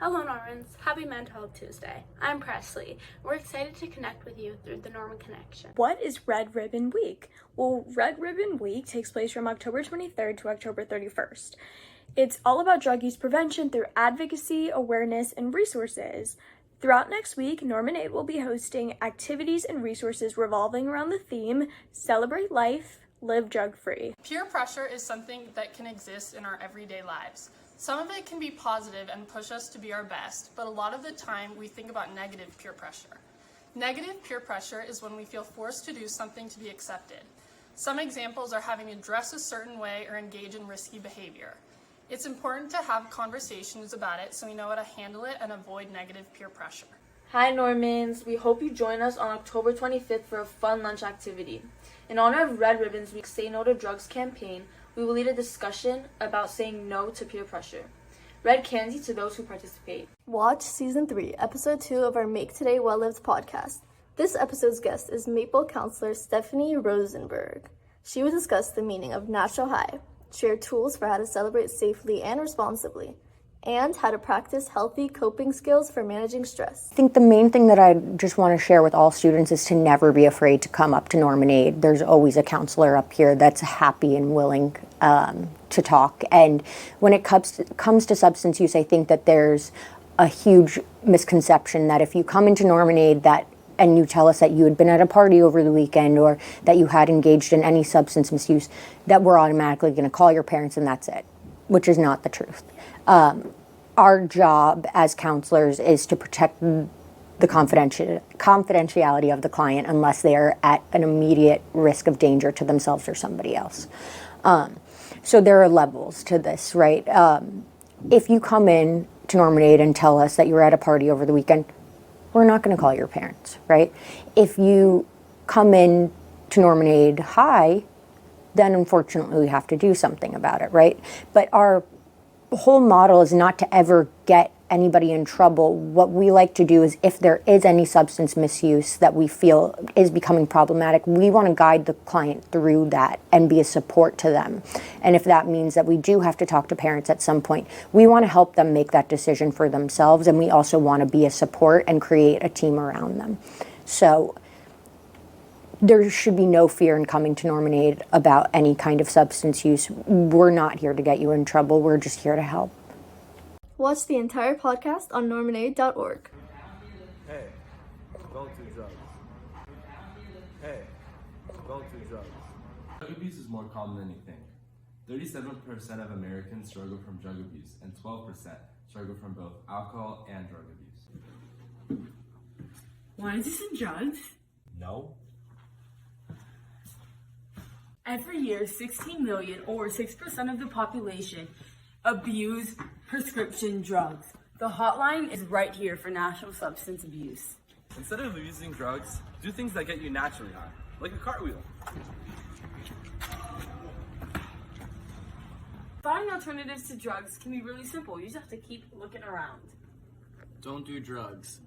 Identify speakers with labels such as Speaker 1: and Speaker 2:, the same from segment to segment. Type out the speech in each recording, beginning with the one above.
Speaker 1: Hello Normans, happy Mental Health Tuesday. I'm Presley. We're excited to connect with you through the Norman Connection.
Speaker 2: What is Red Ribbon Week? Well, Red Ribbon Week takes place from October 23rd to October 31st. It's all about drug use prevention through advocacy, awareness, and resources. Throughout next week, Norman Aid will be hosting activities and resources revolving around the theme, Celebrate Life, Live Drug-Free.
Speaker 3: Peer pressure is something that can exist in our everyday lives. Some of it can be positive and push us to be our best, but a lot of the time we think about negative peer pressure. Negative peer pressure is when we feel forced to do something to be accepted. Some examples are having to dress a certain way or engage in risky behavior. It's important to have conversations about it so we know how to handle it and avoid negative peer pressure.
Speaker 4: Hi Normans, we hope you join us on October 25th for a fun lunch activity. In honor of Red Ribbons Week's Say No to Drugs campaign, we will lead a discussion about saying no to peer pressure. Red candy to those who participate.
Speaker 5: Watch Season 3, Episode 2 of our Make Today Well Lived podcast. This episode's guest is Maple counselor Stephanie Rosenberg. She will discuss the meaning of natural high, share tools for how to celebrate safely and responsibly, and how to practice healthy coping skills for managing stress.
Speaker 6: I think the main thing that I just want to share with all students is to never be afraid to come up to Norman Aid. There's always a counselor up here that's happy and willing to talk. And when it comes to substance use, I think that there's a huge misconception that if you come into Norman Aid and you tell us that you had been at a party over the weekend or that you had engaged in any substance misuse, that we're automatically going to call your parents and that's it, which is not the truth. Our job as counselors is to protect the confidentiality of the client unless they are at an immediate risk of danger to themselves or somebody else. So there are levels to this, right? If you come in to Norman Aid and tell us that you were at a party over the weekend, we're not going to call your parents, right? If you come in to Norman Aid high, then unfortunately we have to do something about it, right? But our whole model is not to ever get anybody in trouble. What we like to do is if there is any substance misuse that we feel is becoming problematic, we want to guide the client through that and be a support to them. And if that means that we do have to talk to parents at some point, we want to help them make that decision for themselves, and we also want to be a support and create a team around them. So there should be no fear in coming to Norman Aid about any kind of substance use. We're not here to get you in trouble. We're just here to help.
Speaker 5: Watch the entire podcast on normanaid.org.
Speaker 7: Hey, don't do drugs. Hey, don't do drugs.
Speaker 8: Drug abuse is more common than you think. 37% of Americans struggle from drug abuse, and 12% struggle from both alcohol and drug abuse.
Speaker 9: Why is this in drugs?
Speaker 7: No.
Speaker 9: Every year, 16 million, or 6% of the population, abuse prescription drugs. The hotline is right here for National Substance Abuse.
Speaker 8: Instead of using drugs, do things that get you naturally high, like a cartwheel.
Speaker 9: Finding alternatives to drugs can be really simple. You just have to keep looking around.
Speaker 8: Don't do drugs.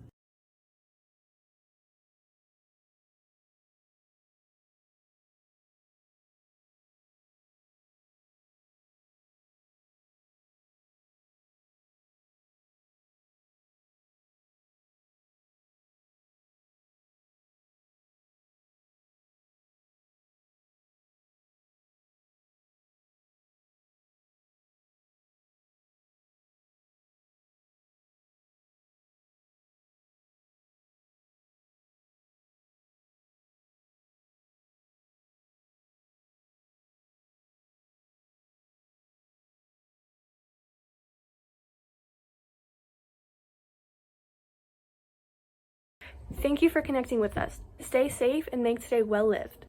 Speaker 2: Thank you for connecting with us. Stay safe and make today well lived.